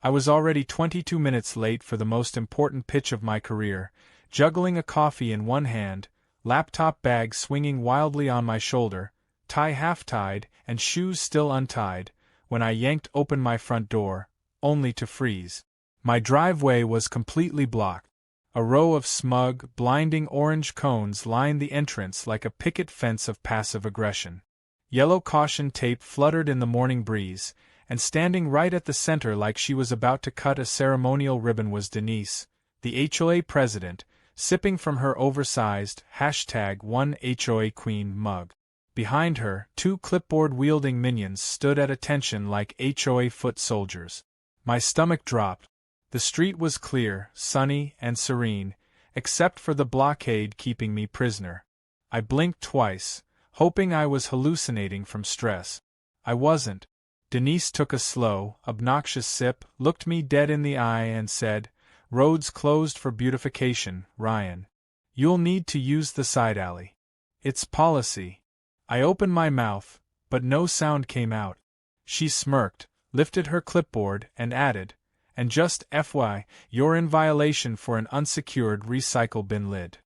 I was already 22 minutes late for the most important pitch of my career, juggling a coffee in one hand, laptop bag swinging wildly on my shoulder, tie half-tied and shoes still untied, when I yanked open my front door, only to freeze. My driveway was completely blocked. A row of smug, blinding orange cones lined the entrance like a picket fence of passive aggression. Yellow caution tape fluttered in the morning breeze, and standing right at the center like she was about to cut a ceremonial ribbon was Denise, the HOA president, sipping from her oversized #1HOA Queen mug. Behind her, two clipboard-wielding minions stood at attention like HOA foot soldiers. My stomach dropped. The street was clear, sunny, and serene, except for the blockade keeping me prisoner. I blinked twice, hoping I was hallucinating from stress. I wasn't. Denise took a slow, obnoxious sip, looked me dead in the eye and said, "Roads closed for beautification, Ryan. You'll need to use the side alley. It's policy." I opened my mouth, but no sound came out. She smirked, lifted her clipboard, and added, "And just FY, you're in violation for an unsecured recycle bin lid."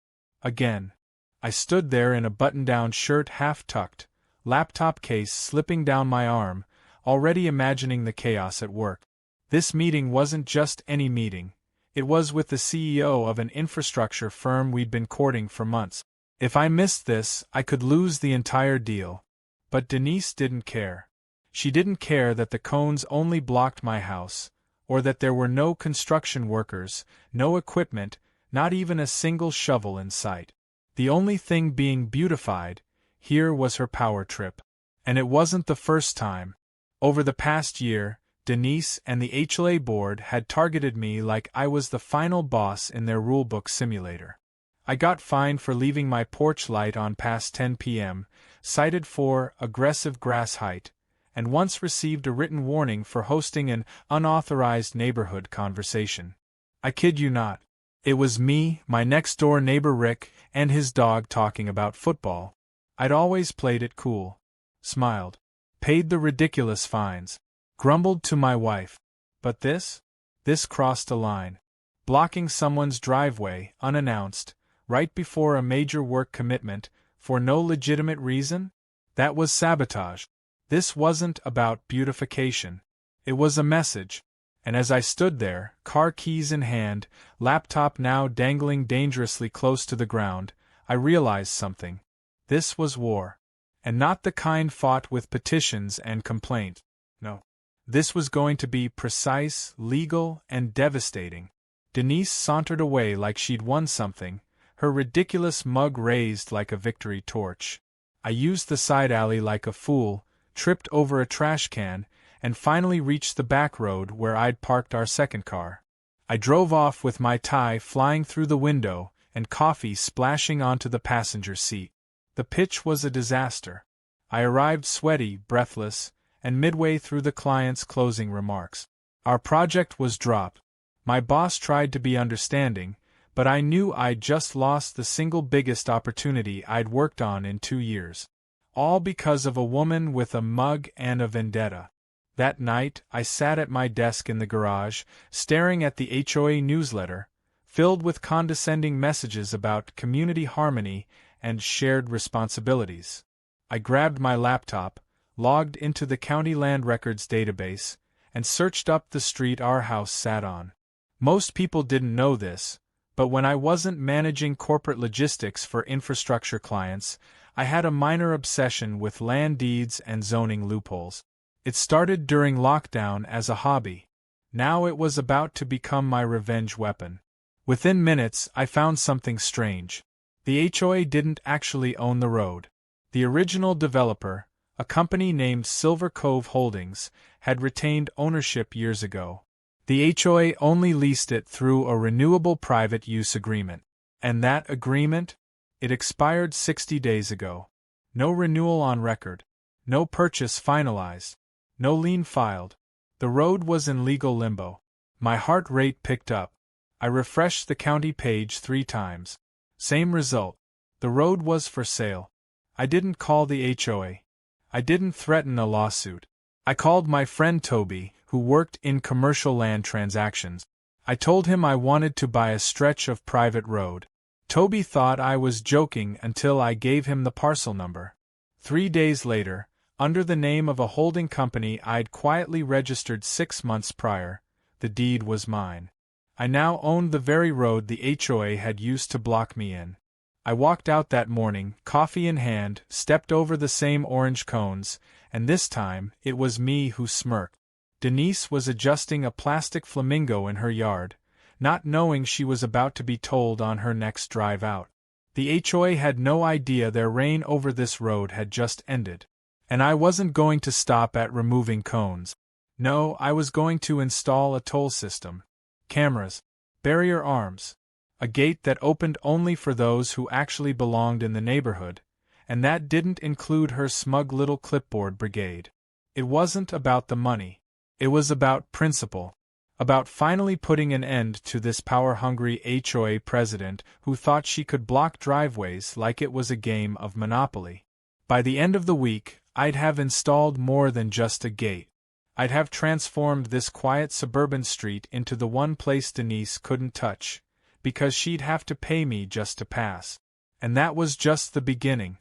Again. I stood there in a button-down shirt half-tucked, laptop case slipping down my arm, already imagining the chaos at work. This meeting wasn't just any meeting. It was with the CEO of an infrastructure firm we'd been courting for months. If I missed this, I could lose the entire deal. But Denise didn't care. She didn't care that the cones only blocked my house, or that there were no construction workers, no equipment, not even a single shovel in sight. The only thing being beautified here was her power trip. And it wasn't the first time. Over the past year, Denise and the HOA board had targeted me like I was the final boss in their rulebook simulator. I got fined for leaving my porch light on past 10 p.m., cited for aggressive grass height, and once received a written warning for hosting an unauthorized neighborhood conversation. I kid you not. It was me, my next-door neighbor Rick, and his dog talking about football. I'd always played it cool. Smiled. Paid the ridiculous fines. Grumbled to my wife. But this? This crossed a line. Blocking someone's driveway, unannounced, right before a major work commitment, for no legitimate reason? That was sabotage. This wasn't about beautification. It was a message. And as I stood there, car keys in hand, laptop now dangling dangerously close to the ground, I realized something. This was war. And not the kind fought with petitions and complaint. No. This was going to be precise, legal, and devastating. Denise sauntered away like she'd won something, her ridiculous mug raised like a victory torch. I used the side alley like a fool, tripped over a trash can, and finally reached the back road where I'd parked our second car. I drove off with my tie flying through the window and coffee splashing onto the passenger seat. The pitch was a disaster. I arrived sweaty, breathless, and midway through the client's closing remarks. Our project was dropped. My boss tried to be understanding, but I knew I'd just lost the single biggest opportunity I'd worked on in 2 years. All because of a woman with a mug and a vendetta. That night, I sat at my desk in the garage, staring at the HOA newsletter, filled with condescending messages about community harmony and shared responsibilities. I grabbed my laptop, logged into the county land records database, and searched up the street our house sat on. Most people didn't know this, but when I wasn't managing corporate logistics for infrastructure clients, I had a minor obsession with land deeds and zoning loopholes. It started during lockdown as a hobby. Now it was about to become my revenge weapon. Within minutes, I found something strange. The HOA didn't actually own the road. The original developer, a company named Silver Cove Holdings, had retained ownership years ago. The HOA only leased it through a renewable private use agreement. And that agreement? It expired 60 days ago. No renewal on record. No purchase finalized. No lien filed. The road was in legal limbo. My heart rate picked up. I refreshed the county page 3 times. Same result. The road was for sale. I didn't call the HOA. I didn't threaten a lawsuit. I called my friend Toby, who who worked in commercial land transactions. I told him I wanted to buy a stretch of private road. Toby thought I was joking until I gave him the parcel number. 3 days later, under the name of a holding company I'd quietly registered 6 months prior, the deed was mine. I now owned the very road the HOA had used to block me in. I walked out that morning, coffee in hand, stepped over the same orange cones, and this time it was me who smirked. Denise was adjusting a plastic flamingo in her yard, not knowing she was about to be told on her next drive out. The HOA had no idea their reign over this road had just ended. And I wasn't going to stop at removing cones. No, I was going to install a toll system. Cameras. Barrier arms. A gate that opened only for those who actually belonged in the neighborhood, and that didn't include her smug little clipboard brigade. It wasn't about the money. It was about principle. About finally putting an end to this power-hungry HOA president who thought she could block driveways like it was a game of Monopoly. By the end of the week, I'd have installed more than just a gate. I'd have transformed this quiet suburban street into the one place Denise couldn't touch, because she'd have to pay me just to pass. And that was just the beginning.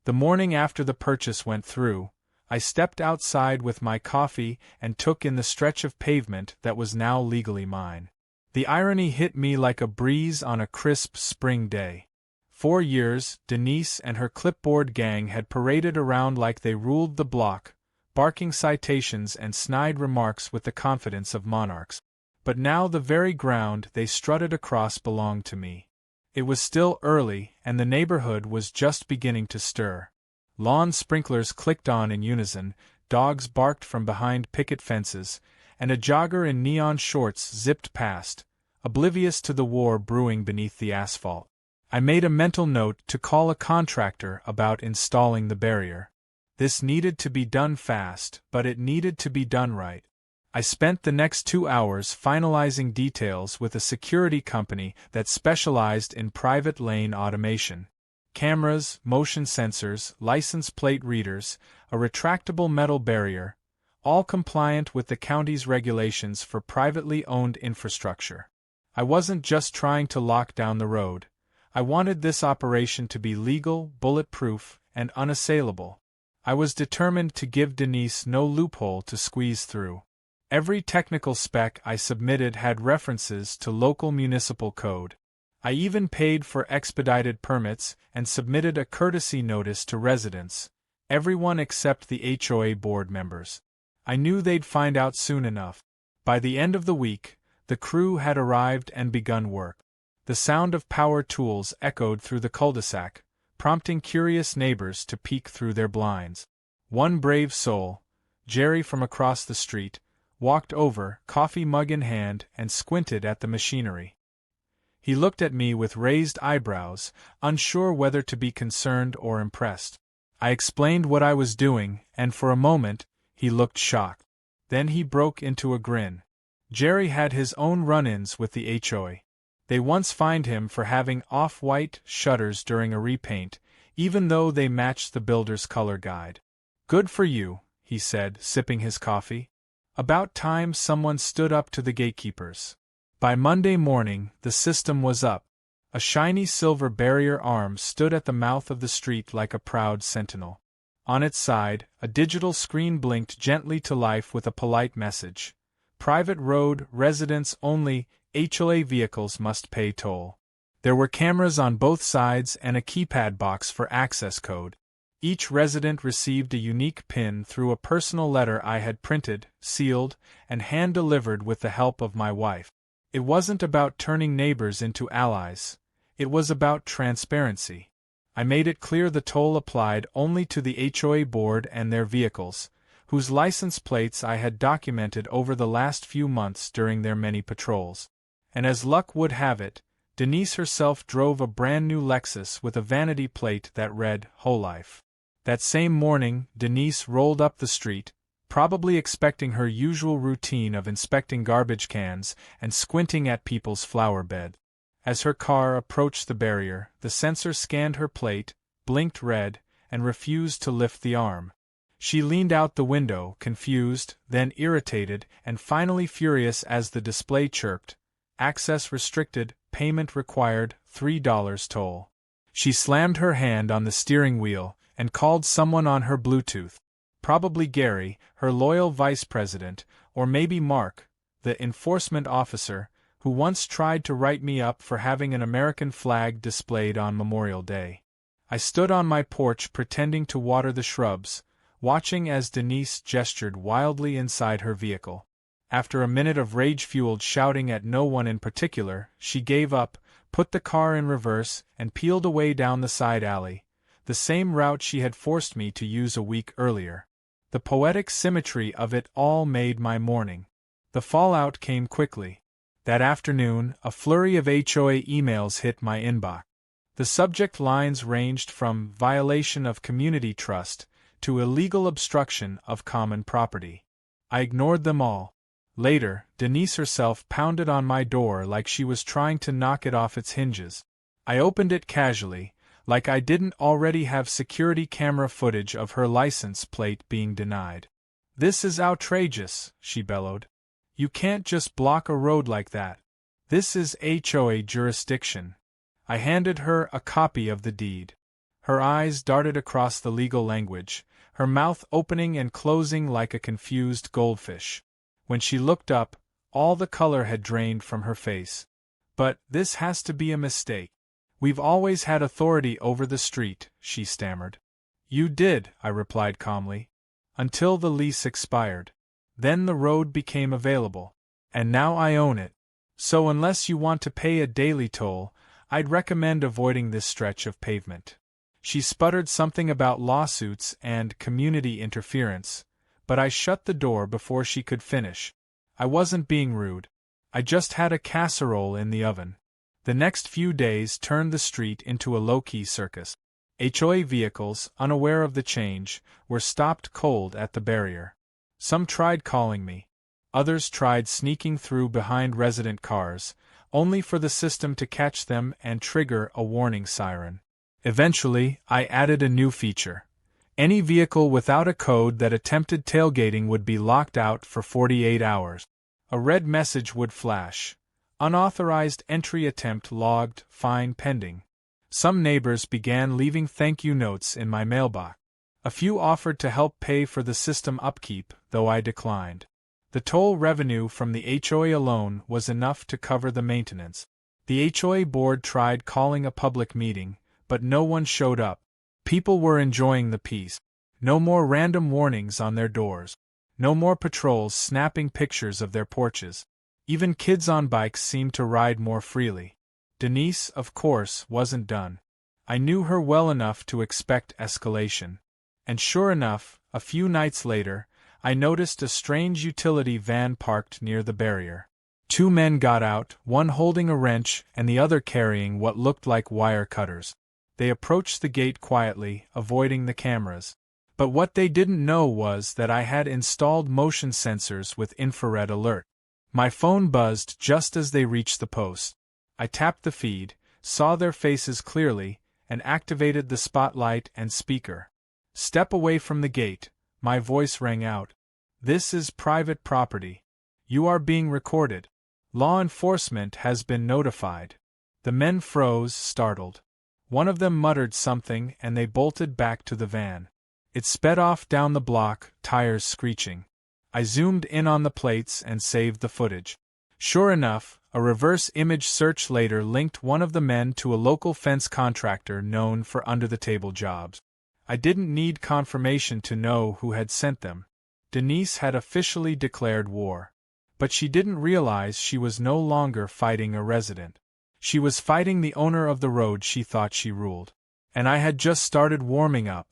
The morning after the purchase went through, I stepped outside with my coffee and took in the stretch of pavement that was now legally mine. The irony hit me like a breeze on a crisp spring day. 4 years, Denise and her clipboard gang had paraded around like they ruled the block, barking citations and snide remarks with the confidence of monarchs. But now the very ground they strutted across belonged to me. It was still early, and the neighborhood was just beginning to stir. Lawn sprinklers clicked on in unison, dogs barked from behind picket fences, and a jogger in neon shorts zipped past, oblivious to the war brewing beneath the asphalt. I made a mental note to call a contractor about installing the barrier. This needed to be done fast, but it needed to be done right. I spent the next 2 hours finalizing details with a security company that specialized in private lane automation. Cameras, motion sensors, license plate readers, a retractable metal barrier, all compliant with the county's regulations for privately owned infrastructure. I wasn't just trying to lock down the road. I wanted this operation to be legal, bulletproof, and unassailable. I was determined to give Denise no loophole to squeeze through. Every technical spec I submitted had references to local municipal code. I even paid for expedited permits and submitted a courtesy notice to residents, everyone except the HOA board members. I knew they'd find out soon enough. By the end of the week, the crew had arrived and begun work. The sound of power tools echoed through the cul-de-sac, prompting curious neighbors to peek through their blinds. One brave soul, Jerry from across the street, walked over, coffee mug in hand, and squinted at the machinery. He looked at me with raised eyebrows, unsure whether to be concerned or impressed. I explained what I was doing, and for a moment, he looked shocked. Then he broke into a grin. Jerry had his own run-ins with the HOA. They once fined him for having off-white shutters during a repaint, even though they matched the builder's color guide. "Good for you," he said, sipping his coffee. About time someone stood up to the gatekeepers. By Monday morning, the system was up. A shiny silver barrier arm stood at the mouth of the street like a proud sentinel. On its side, a digital screen blinked gently to life with a polite message. "Private road, residents only, HOA vehicles must pay toll." There were cameras on both sides and a keypad box for access code. Each resident received a unique PIN through a personal letter I had printed, sealed, and hand-delivered with the help of my wife. It wasn't about turning neighbors into allies. It was about transparency. I made it clear the toll applied only to the HOA board and their vehicles, whose license plates I had documented over the last few months during their many patrols. And as luck would have it, Denise herself drove a brand-new Lexus with a vanity plate that read, "Whole Life." That same morning, Denise rolled up the street, probably expecting her usual routine of inspecting garbage cans and squinting at people's flower bed. As her car approached the barrier, the sensor scanned her plate, blinked red, and refused to lift the arm. She leaned out the window, confused, then irritated, and finally furious as the display chirped, "Access restricted, payment required, $3 toll." She slammed her hand on the steering wheel and called someone on her Bluetooth. Probably Gary, her loyal vice president, or maybe Mark, the enforcement officer, who once tried to write me up for having an American flag displayed on Memorial Day. I stood on my porch pretending to water the shrubs, watching as Denise gestured wildly inside her vehicle. After a minute of rage-fueled shouting at no one in particular, she gave up, put the car in reverse, and peeled away down the side alley, the same route she had forced me to use a week earlier. The poetic symmetry of it all made my morning. The fallout came quickly. That afternoon, a flurry of HOA emails hit my inbox. The subject lines ranged from violation of community trust to illegal obstruction of common property. I ignored them all. Later, Denise herself pounded on my door like she was trying to knock it off its hinges. I opened it casually, like I didn't already have security camera footage of her license plate being denied. "This is outrageous," she bellowed. "You can't just block a road like that. This is HOA jurisdiction." I handed her a copy of the deed. Her eyes darted across the legal language, her mouth opening and closing like a confused goldfish. When she looked up, all the color had drained from her face. "But this has to be a mistake. We've always had authority over the street," she stammered. "You did," I replied calmly. "Until the lease expired. Then the road became available. And now I own it. So unless you want to pay a daily toll, I'd recommend avoiding this stretch of pavement." She sputtered something about lawsuits and community interference, but I shut the door before she could finish. I wasn't being rude. I just had a casserole in the oven. The next few days turned the street into a low-key circus. HOA vehicles, unaware of the change, were stopped cold at the barrier. Some tried calling me. Others tried sneaking through behind resident cars, only for the system to catch them and trigger a warning siren. Eventually, I added a new feature. Any vehicle without a code that attempted tailgating would be locked out for 48 hours. A red message would flash. "Unauthorized entry attempt logged, fine pending." Some neighbors began leaving thank-you notes in my mailbox. A few offered to help pay for the system upkeep, though I declined. The toll revenue from the HOA alone was enough to cover the maintenance. The HOA board tried calling a public meeting, but no one showed up. People were enjoying the peace. No more random warnings on their doors. No more patrols snapping pictures of their porches. Even kids on bikes seemed to ride more freely. Denise, of course, wasn't done. I knew her well enough to expect escalation. And sure enough, a few nights later, I noticed a strange utility van parked near the barrier. Two men got out, one holding a wrench and the other carrying what looked like wire cutters. They approached the gate quietly, avoiding the cameras. But what they didn't know was that I had installed motion sensors with infrared alert. My phone buzzed just as they reached the post. I tapped the feed, saw their faces clearly, and activated the spotlight and speaker. "Step away from the gate," my voice rang out. "This is private property. You are being recorded. Law enforcement has been notified." The men froze, startled. One of them muttered something and they bolted back to the van. It sped off down the block, tires screeching. I zoomed in on the plates and saved the footage. Sure enough, a reverse image search later linked one of the men to a local fence contractor known for under-the-table jobs. I didn't need confirmation to know who had sent them. Denise had officially declared war. But she didn't realize she was no longer fighting a resident. She was fighting the owner of the road she thought she ruled. And I had just started warming up.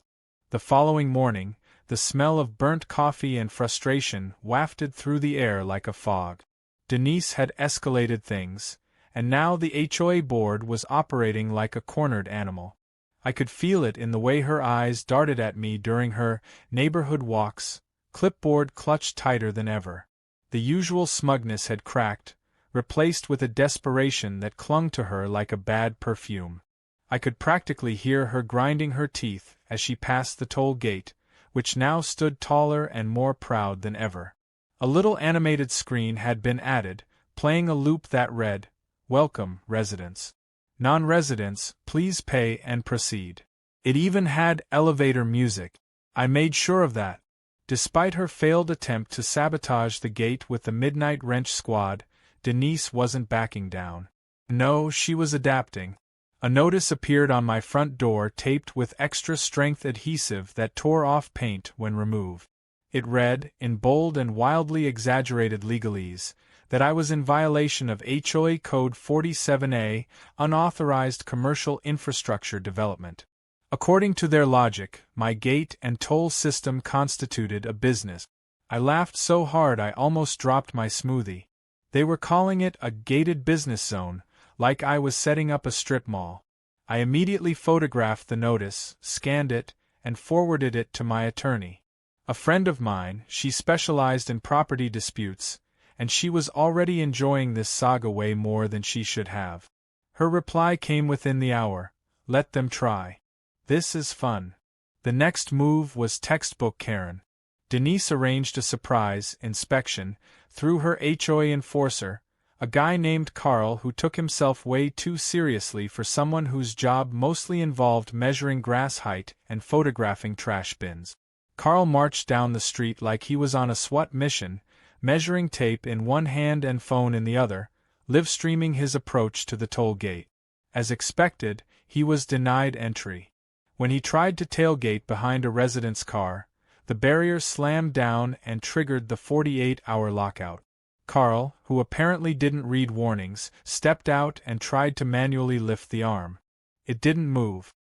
The following morning, the smell of burnt coffee and frustration wafted through the air like a fog. Denise had escalated things, and now the HOA board was operating like a cornered animal. I could feel it in the way her eyes darted at me during her neighborhood walks, clipboard clutched tighter than ever. The usual smugness had cracked, replaced with a desperation that clung to her like a bad perfume. I could practically hear her grinding her teeth as she passed the toll gate, which now stood taller and more proud than ever. A little animated screen had been added, playing a loop that read, "Welcome, residents. Non-residents, please pay and proceed." It even had elevator music. I made sure of that. Despite her failed attempt to sabotage the gate with the Midnight Wrench Squad, Denise wasn't backing down. No, she was adapting. A notice appeared on my front door taped with extra-strength adhesive that tore off paint when removed. It read, in bold and wildly exaggerated legalese, that I was in violation of HOA Code 47A, unauthorized commercial infrastructure development. According to their logic, my gate and toll system constituted a business. I laughed so hard I almost dropped my smoothie. They were calling it a gated business zone, like I was setting up a strip mall. I immediately photographed the notice, scanned it, and forwarded it to my attorney. A friend of mine, she specialized in property disputes, and she was already enjoying this saga way more than she should have. Her reply came within the hour: "Let them try. This is fun." The next move was textbook Karen. Denise arranged a surprise inspection through her HOA enforcer, a guy named Carl who took himself way too seriously for someone whose job mostly involved measuring grass height and photographing trash bins. Carl marched down the street like he was on a SWAT mission, measuring tape in one hand and phone in the other, live-streaming his approach to the toll gate. As expected, he was denied entry. When he tried to tailgate behind a resident's car, the barrier slammed down and triggered the 48-hour lockout. Carl, who apparently didn't read warnings, stepped out and tried to manually lift the arm. It didn't move.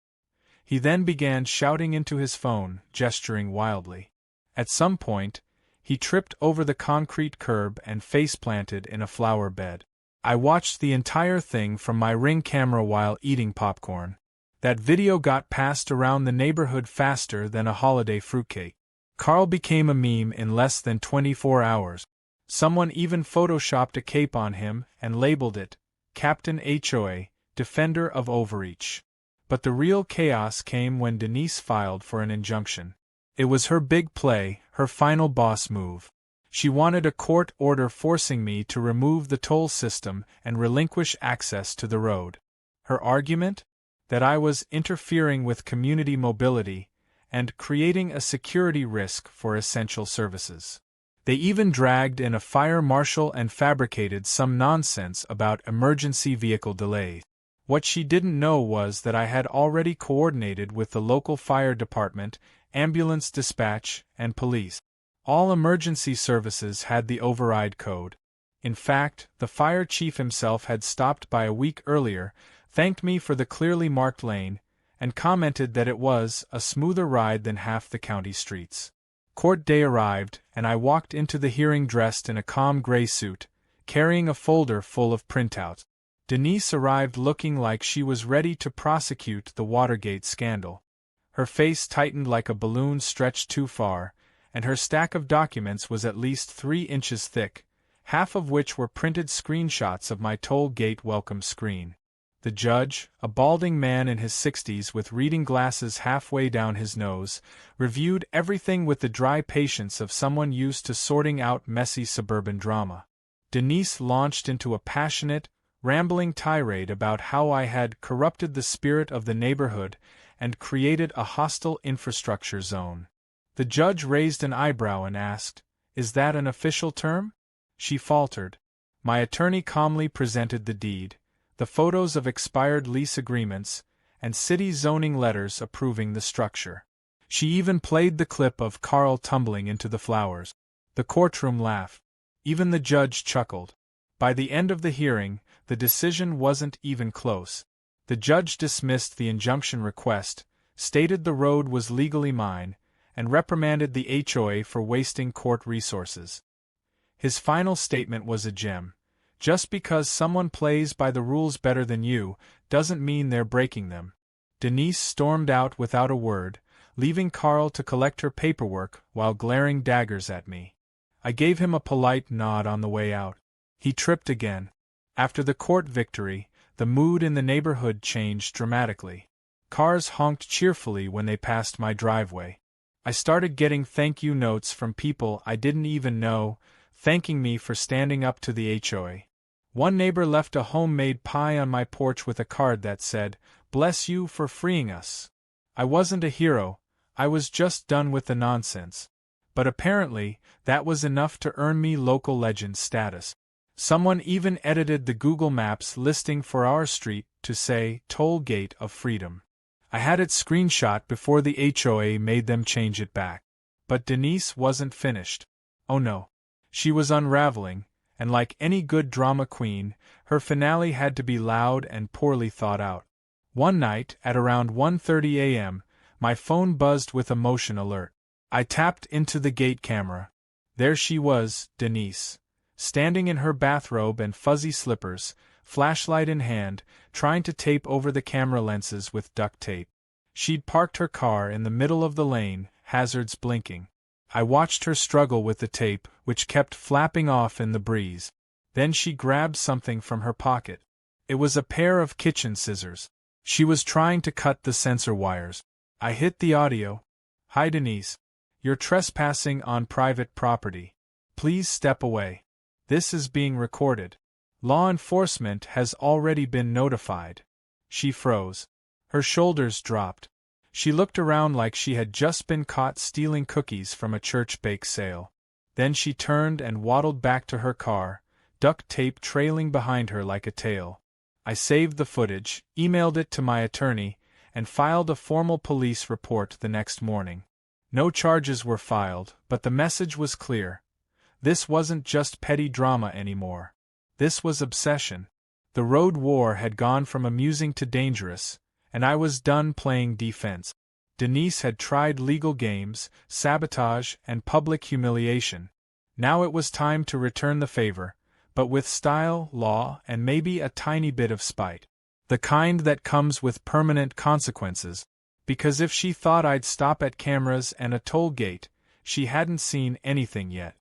He then began shouting into his phone, gesturing wildly. At some point, he tripped over the concrete curb and face-planted in a flower bed. I watched the entire thing from my Ring camera while eating popcorn. That video got passed around the neighborhood faster than a holiday fruitcake. Carl became a meme in less than 24 hours. Someone even photoshopped a cape on him and labeled it, Captain HOA, Defender of Overreach. But the real chaos came when Denise filed for an injunction. It was her big play, her final boss move. She wanted a court order forcing me to remove the toll system and relinquish access to the road. Her argument? That I was interfering with community mobility and creating a security risk for essential services. They even dragged in a fire marshal and fabricated some nonsense about emergency vehicle delays. What she didn't know was that I had already coordinated with the local fire department, ambulance dispatch, and police. All emergency services had the override code. In fact, the fire chief himself had stopped by a week earlier, thanked me for the clearly marked lane, and commented that it was a smoother ride than half the county streets. Court day arrived, and I walked into the hearing dressed in a calm gray suit, carrying a folder full of printouts. Denise arrived looking like she was ready to prosecute the Watergate scandal. Her face tightened like a balloon stretched too far, and her stack of documents was at least 3 inches thick, half of which were printed screenshots of my toll gate welcome screen. The judge, a balding man in his 60s with reading glasses halfway down his nose, reviewed everything with the dry patience of someone used to sorting out messy suburban drama. Denise launched into a passionate, rambling tirade about how I had corrupted the spirit of the neighborhood and created a hostile infrastructure zone. The judge raised an eyebrow and asked, "Is that an official term?" She faltered. My attorney calmly presented the deed, the photos of expired lease agreements, and city zoning letters approving the structure. She even played the clip of Carl tumbling into the flowers. The courtroom laughed. Even the judge chuckled. By the end of the hearing, the decision wasn't even close. The judge dismissed the injunction request, stated the road was legally mine, and reprimanded the HOA for wasting court resources. His final statement was a gem. Just because someone plays by the rules better than you, doesn't mean they're breaking them. Denise stormed out without a word, leaving Carl to collect her paperwork while glaring daggers at me. I gave him a polite nod on the way out. He tripped again. After the court victory, the mood in the neighborhood changed dramatically. Cars honked cheerfully when they passed my driveway. I started getting thank you notes from people I didn't even know, thanking me for standing up to the HOA. One neighbor left a homemade pie on my porch with a card that said, "Bless you for freeing us." I wasn't a hero, I was just done with the nonsense. But apparently, that was enough to earn me local legend status. Someone even edited the Google Maps listing for our street to say, "Toll Gate of Freedom." I had it screenshot before the HOA made them change it back. But Denise wasn't finished. Oh no. She was unraveling, and like any good drama queen, her finale had to be loud and poorly thought out. One night, at around 1:30 a.m., my phone buzzed with a motion alert. I tapped into the gate camera. There she was, Denise, standing in her bathrobe and fuzzy slippers, flashlight in hand, trying to tape over the camera lenses with duct tape. She'd parked her car in the middle of the lane, hazards blinking. I watched her struggle with the tape, which kept flapping off in the breeze. Then she grabbed something from her pocket. It was a pair of kitchen scissors. She was trying to cut the sensor wires. I hit the audio. "Hi Denise. You're trespassing on private property. Please step away. This is being recorded. Law enforcement has already been notified." She froze. Her shoulders dropped. She looked around like she had just been caught stealing cookies from a church bake sale. Then she turned and waddled back to her car, duct tape trailing behind her like a tail. I saved the footage, emailed it to my attorney, and filed a formal police report the next morning. No charges were filed, but the message was clear. This wasn't just petty drama anymore. This was obsession. The road war had gone from amusing to dangerous, and I was done playing defense. Denise had tried legal games, sabotage, and public humiliation. Now it was time to return the favor, but with style, law, and maybe a tiny bit of spite. The kind that comes with permanent consequences. Because if she thought I'd stop at cameras and a toll gate, she hadn't seen anything yet.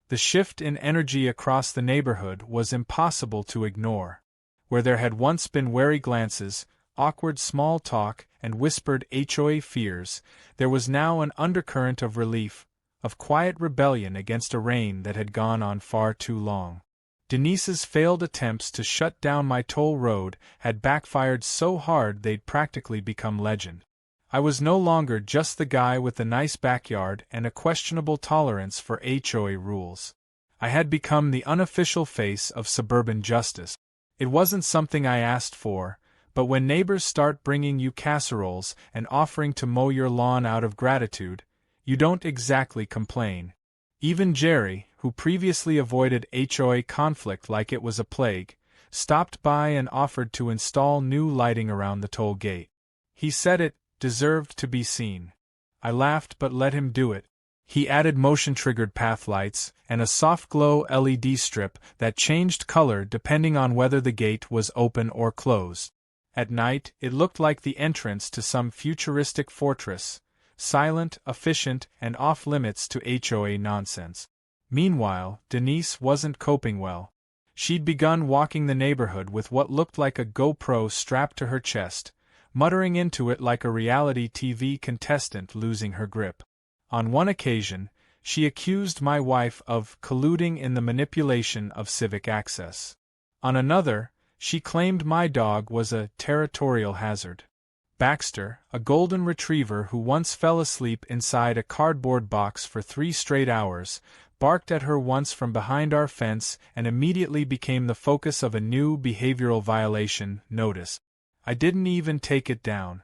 The shift in energy across the neighborhood was impossible to ignore. Where there had once been wary glances, awkward small talk, and whispered HOA fears, there was now an undercurrent of relief, of quiet rebellion against a reign that had gone on far too long. Denise's failed attempts to shut down my toll road had backfired so hard they'd practically become legend. I was no longer just the guy with the nice backyard and a questionable tolerance for HOA rules. I had become the unofficial face of suburban justice. It wasn't something I asked for, but when neighbors start bringing you casseroles and offering to mow your lawn out of gratitude, you don't exactly complain. Even Jerry, who previously avoided HOA conflict like it was a plague, stopped by and offered to install new lighting around the toll gate. He said it deserved to be seen. I laughed but let him do it. He added motion-triggered path lights and a soft-glow LED strip that changed color depending on whether the gate was open or closed. At night, it looked like the entrance to some futuristic fortress, silent, efficient, and off-limits to HOA nonsense. Meanwhile, Denise wasn't coping well. She'd begun walking the neighborhood with what looked like a GoPro strapped to her chest, muttering into it like a reality TV contestant losing her grip. On one occasion, she accused my wife of colluding in the manipulation of civic access. On another, she claimed my dog was a territorial hazard. Baxter, a golden retriever who once fell asleep inside a cardboard box for 3 straight hours, barked at her once from behind our fence and immediately became the focus of a new behavioral violation notice. I didn't even take it down.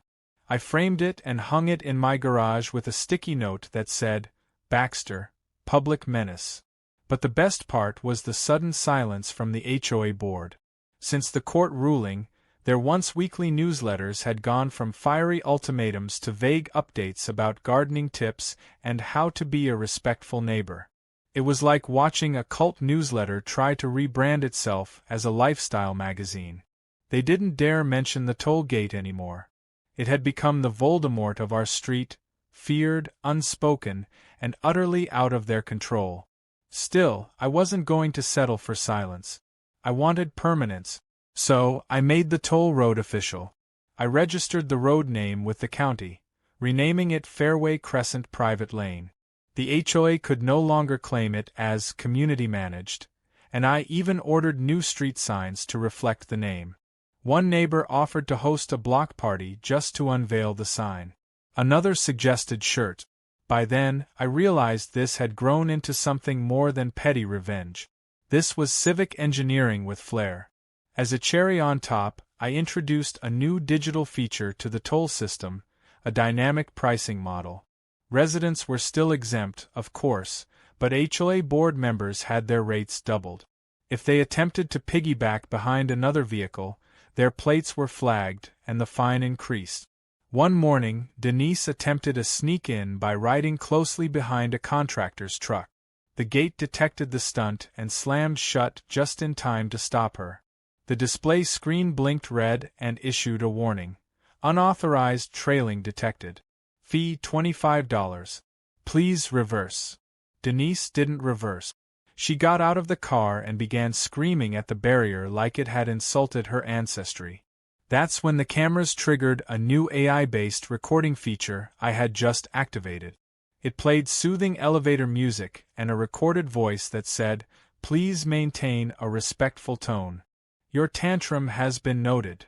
I framed it and hung it in my garage with a sticky note that said, "Baxter, Public Menace." But the best part was the sudden silence from the HOA board. Since the court ruling, their once weekly newsletters had gone from fiery ultimatums to vague updates about gardening tips and how to be a respectful neighbor. It was like watching a cult newsletter try to rebrand itself as a lifestyle magazine. They didn't dare mention the toll gate anymore. It had become the Voldemort of our street, feared, unspoken, and utterly out of their control. Still, I wasn't going to settle for silence. I wanted permanence. So, I made the toll road official. I registered the road name with the county, renaming it Fairway Crescent Private Lane. The HOA could no longer claim it as community managed, and I even ordered new street signs to reflect the name. One neighbor offered to host a block party just to unveil the sign. Another suggested shirt. By then, I realized this had grown into something more than petty revenge. This was civic engineering with flair. As a cherry on top, I introduced a new digital feature to the toll system, a dynamic pricing model. Residents were still exempt, of course, but HOA board members had their rates doubled. If they attempted to piggyback behind another vehicle, their plates were flagged and the fine increased. One morning, Denise attempted a sneak-in by riding closely behind a contractor's truck. The gate detected the stunt and slammed shut just in time to stop her. The display screen blinked red and issued a warning. Unauthorized trailing detected. Fee $25. Please reverse. Denise didn't reverse. She got out of the car and began screaming at the barrier like it had insulted her ancestry. That's when the cameras triggered a new AI-based recording feature I had just activated. It played soothing elevator music and a recorded voice that said, "Please maintain a respectful tone. Your tantrum has been noted."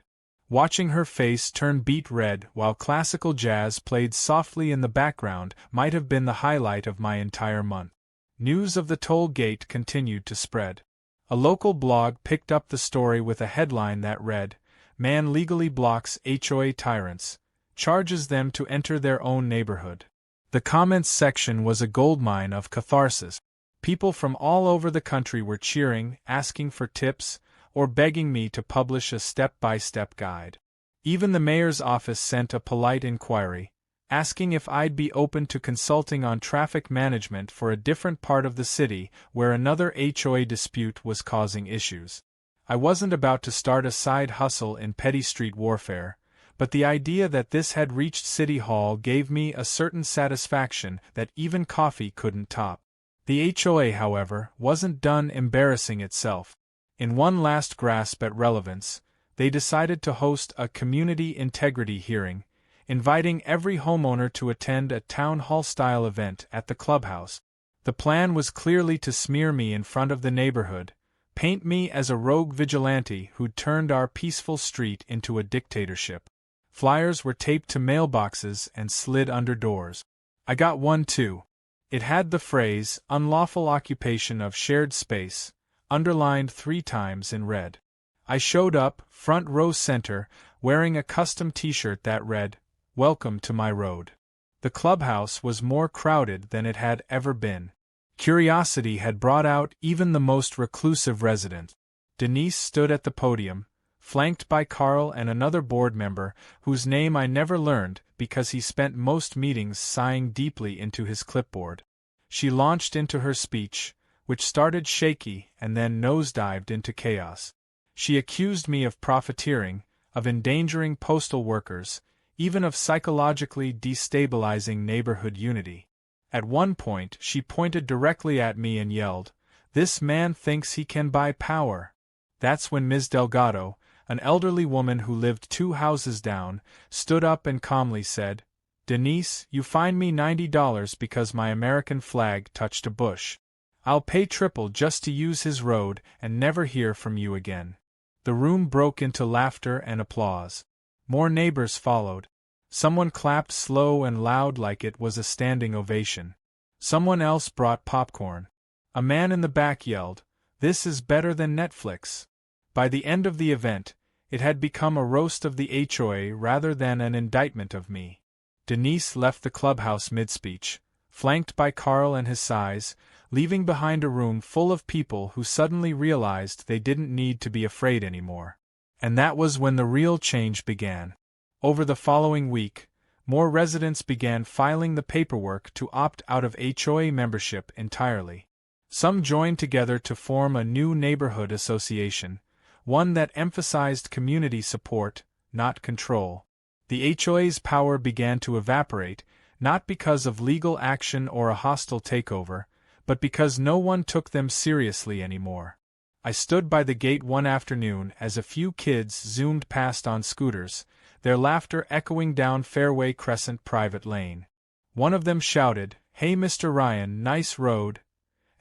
Watching her face turn beet red while classical jazz played softly in the background might have been the highlight of my entire month. News of the toll gate continued to spread. A local blog picked up the story with a headline that read, "Man legally blocks HOA tyrants, charges them to enter their own neighborhood." The comments section was a goldmine of catharsis. People from all over the country were cheering, asking for tips, or begging me to publish a step-by-step guide. Even the mayor's office sent a polite inquiry, asking if I'd be open to consulting on traffic management for a different part of the city where another HOA dispute was causing issues. I wasn't about to start a side hustle in petty street warfare, but the idea that this had reached City Hall gave me a certain satisfaction that even coffee couldn't top. The HOA, however, wasn't done embarrassing itself. In one last grasp at relevance, they decided to host a community integrity hearing, inviting every homeowner to attend a town hall-style event at the clubhouse. The plan was clearly to smear me in front of the neighborhood, paint me as a rogue vigilante who'd turned our peaceful street into a dictatorship. Flyers were taped to mailboxes and slid under doors. I got one too. It had the phrase, "unlawful occupation of shared space," underlined 3 times in red. I showed up, front row center, wearing a custom t-shirt that read, "Welcome to my road." The clubhouse was more crowded than it had ever been. Curiosity had brought out even the most reclusive resident. Denise stood at the podium, flanked by Carl and another board member whose name I never learned because he spent most meetings sighing deeply into his clipboard. She launched into her speech, which started shaky and then nosedived into chaos. She accused me of profiteering, of endangering postal workers, even of psychologically destabilizing neighborhood unity. At one point, she pointed directly at me and yelled, "This man thinks he can buy power." That's when Ms. Delgado, an elderly woman who lived 2 houses down, stood up and calmly said, "Denise, you fined me $90 because my American flag touched a bush. I'll pay triple just to use his road and never hear from you again." The room broke into laughter and applause. More neighbors followed. Someone clapped slow and loud like it was a standing ovation. Someone else brought popcorn. A man in the back yelled, "This is better than Netflix." By the end of the event, it had become a roast of the HOA rather than an indictment of me. Denise left the clubhouse mid-speech, flanked by Carl and his size, leaving behind a room full of people who suddenly realized they didn't need to be afraid anymore. And that was when the real change began. Over the following week, more residents began filing the paperwork to opt out of HOA membership entirely. Some joined together to form a new neighborhood association, one that emphasized community support, not control. The HOA's power began to evaporate, not because of legal action or a hostile takeover, but because no one took them seriously anymore. I stood by the gate one afternoon as a few kids zoomed past on scooters, their laughter echoing down Fairway Crescent Private Lane. One of them shouted, "Hey Mr. Ryan, nice road,"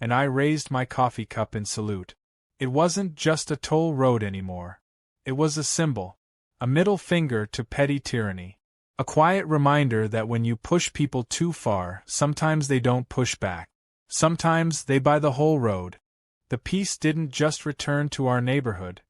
and I raised my coffee cup in salute. It wasn't just a toll road anymore. It was a symbol, a middle finger to petty tyranny. A quiet reminder that when you push people too far, sometimes they don't push back. Sometimes they buy the whole road. The peace didn't just return to our neighborhood.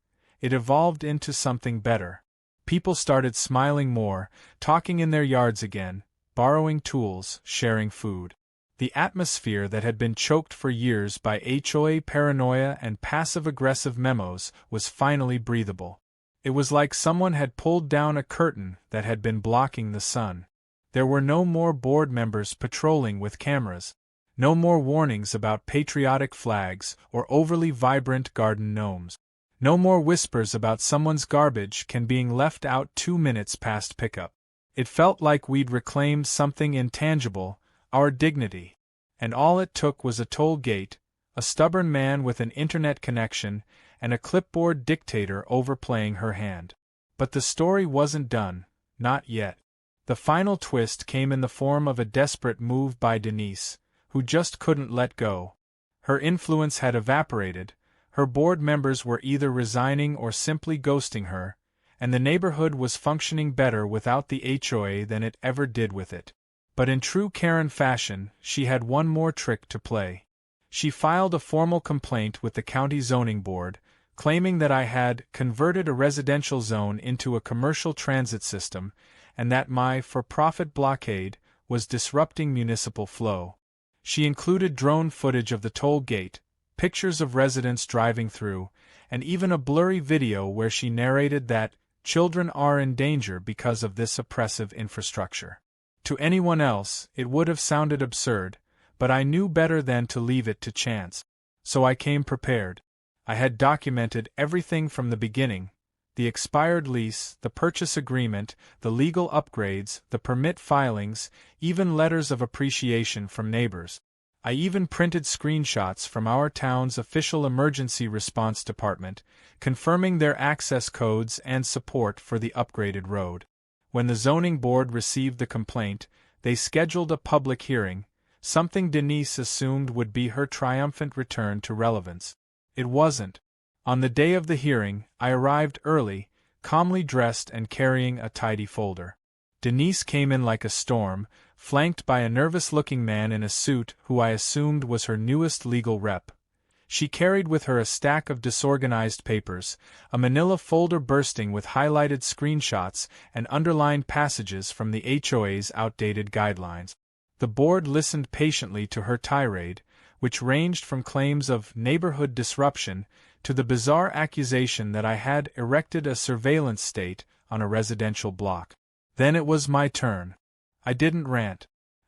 It evolved into something better. People started smiling more, talking in their yards again, borrowing tools, sharing food. The atmosphere that had been choked for years by HOA paranoia and passive-aggressive memos was finally breathable. It was like someone had pulled down a curtain that had been blocking the sun. There were no more board members patrolling with cameras. No more warnings about patriotic flags or overly vibrant garden gnomes. No more whispers about someone's garbage can being left out 2 minutes past pickup. It felt like we'd reclaimed something intangible, our dignity. And all it took was a toll gate, a stubborn man with an internet connection, and a clipboard dictator overplaying her hand. But the story wasn't done, not yet. The final twist came in the form of a desperate move by Denise, who just couldn't let go. Her influence had evaporated, her board members were either resigning or simply ghosting her, and the neighborhood was functioning better without the HOA than it ever did with it. But in true Karen fashion, she had one more trick to play. She filed a formal complaint with the county zoning board, claiming that I had converted a residential zone into a commercial transit system, and that my for-profit blockade was disrupting municipal flow. She included drone footage of the toll gate, pictures of residents driving through, and even a blurry video where she narrated that children are in danger because of this oppressive infrastructure. To anyone else, it would have sounded absurd, but I knew better than to leave it to chance. So I came prepared. I had documented everything from the beginning: the expired lease, the purchase agreement, the legal upgrades, the permit filings, even letters of appreciation from neighbors. I even printed screenshots from our town's official emergency response department, confirming their access codes and support for the upgraded road. When the zoning board received the complaint, they scheduled a public hearing, something Denise assumed would be her triumphant return to relevance. It wasn't. On the day of the hearing, I arrived early, calmly dressed and carrying a tidy folder. Denise came in like a storm, flanked by a nervous-looking man in a suit who I assumed was her newest legal rep. She carried with her a stack of disorganized papers, a manila folder bursting with highlighted screenshots and underlined passages from the HOA's outdated guidelines. The board listened patiently to her tirade, which ranged from claims of neighborhood disruption to the bizarre accusation that I had erected a surveillance state on a residential block. Then it was my turn. I didn't rant.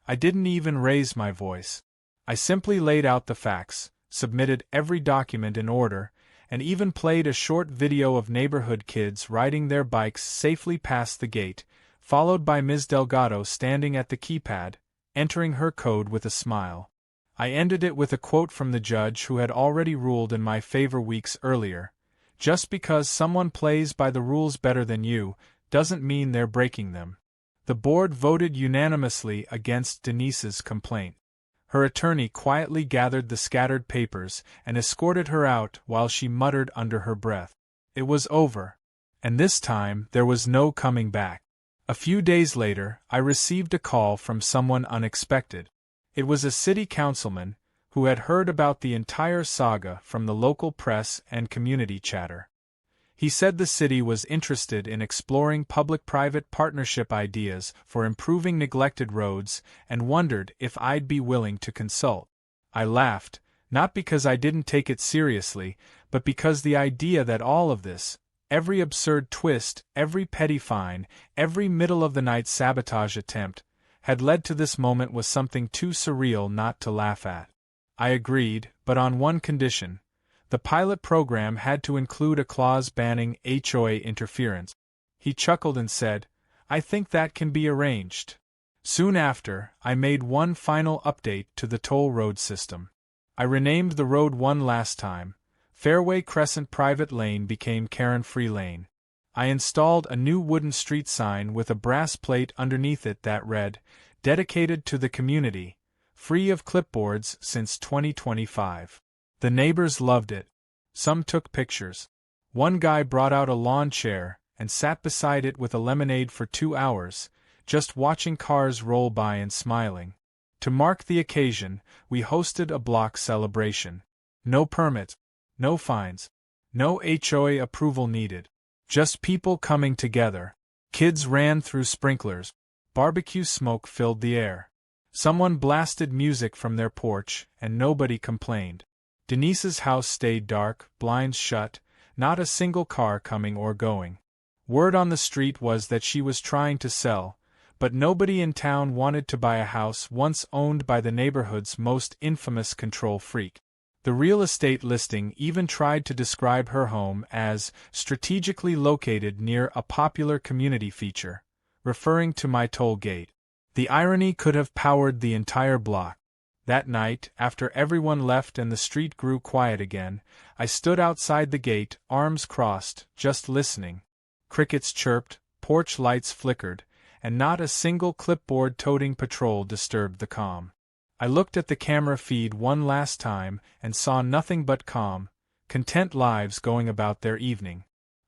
I didn't even raise my voice. I simply laid out the facts, submitted every document in order, and even played a short video of neighborhood kids riding their bikes safely past the gate, followed by Ms. Delgado standing at the keypad, entering her code with a smile. I ended it with a quote from the judge who had already ruled in my favor weeks earlier: "Just because someone plays by the rules better than you, doesn't mean they're breaking them." The board voted unanimously against Denise's complaint. Her attorney quietly gathered the scattered papers and escorted her out while she muttered under her breath. It was over. And this time there was no coming back. A few days later, I received a call from someone unexpected. It was a city councilman who had heard about the entire saga from the local press and community chatter. He said the city was interested in exploring public-private partnership ideas for improving neglected roads and wondered if I'd be willing to consult. I laughed, not because I didn't take it seriously, but because the idea that all of this, every absurd twist, every petty fine, every middle-of-the-night sabotage attempt, had led to this moment was something too surreal not to laugh at. I agreed, but on one condition. The pilot program had to include a clause banning HOA interference. He chuckled and said, "I think that can be arranged." Soon after, I made one final update to the toll road system. I renamed the road one last time. Fairway Crescent Private Lane became Karen Free Lane. I installed a new wooden street sign with a brass plate underneath it that read, "Dedicated to the community, free of clipboards since 2025. The neighbors loved it. Some took pictures. One guy brought out a lawn chair and sat beside it with a lemonade for 2 hours, just watching cars roll by and smiling. To mark the occasion, we hosted a block celebration. No permit, no fines, no HOA approval needed. Just people coming together. Kids ran through sprinklers. Barbecue smoke filled the air. Someone blasted music from their porch, and nobody complained. Denise's house stayed dark, blinds shut, not a single car coming or going. Word on the street was that she was trying to sell, but nobody in town wanted to buy a house once owned by the neighborhood's most infamous control freak. The real estate listing even tried to describe her home as strategically located near a popular community feature, referring to my toll gate. The irony could have powered the entire block. That night, after everyone left and the street grew quiet again, I stood outside the gate, arms crossed, just listening. Crickets chirped, porch lights flickered, and not a single clipboard-toting patrol disturbed the calm. I looked at the camera feed one last time and saw nothing but calm, content lives going about their evening.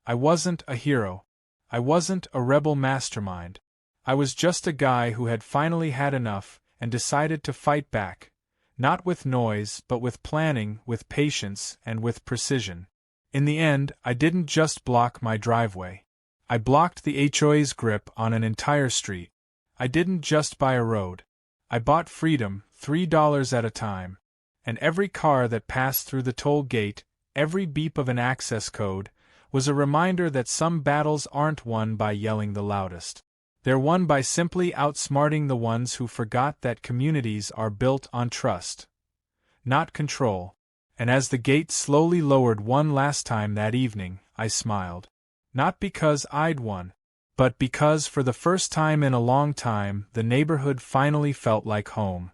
I wasn't a hero. I wasn't a rebel mastermind. I was just a guy who had finally had enough and decided to fight back, not with noise but with planning, with patience, and with precision. In the end, I didn't just block my driveway. I blocked the HOA's grip on an entire street. I didn't just buy a road. I bought freedom, $3 at a time. And every car that passed through the toll gate, every beep of an access code, was a reminder that some battles aren't won by yelling the loudest. They're won by simply outsmarting the ones who forgot that communities are built on trust, not control. And as the gate slowly lowered one last time that evening, I smiled. Not because I'd won, but because for the first time in a long time the neighborhood finally felt like home.